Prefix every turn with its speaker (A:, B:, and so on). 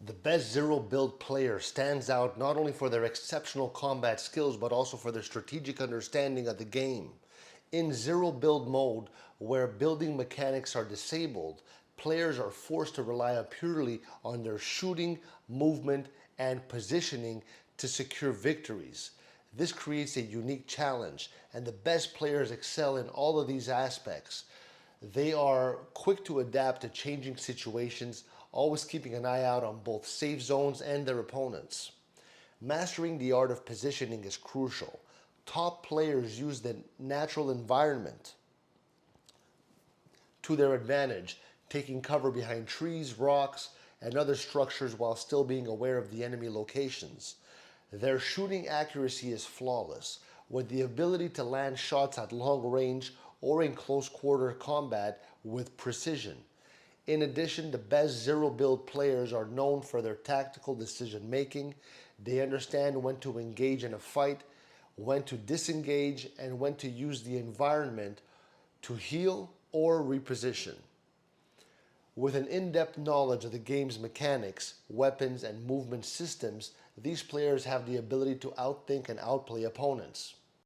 A: The best zero build player stands out not only for their exceptional combat skills but also for their strategic understanding of the game. In zero build mode, where building mechanics are disabled, players are forced to rely purely on their shooting, movement, and positioning to secure victories. This creates a unique challenge, and the best players excel in all of these aspects. They are quick to adapt to changing situations, always keeping an eye out on both safe zones and their opponents. Mastering the art of positioning is crucial. Top players use the natural environment to their advantage, taking cover behind trees, rocks, and other structures while still being aware of the enemy locations. Their shooting accuracy is flawless, with the ability to land shots at long range or in close quarter combat with precision. In addition, the best zero build players are known for their tactical decision making. They understand when to engage in a fight, when to disengage, and when to use the environment to heal or reposition. With an in-depth knowledge of the game's mechanics, weapons, and movement systems, these players have the ability to outthink and outplay opponents.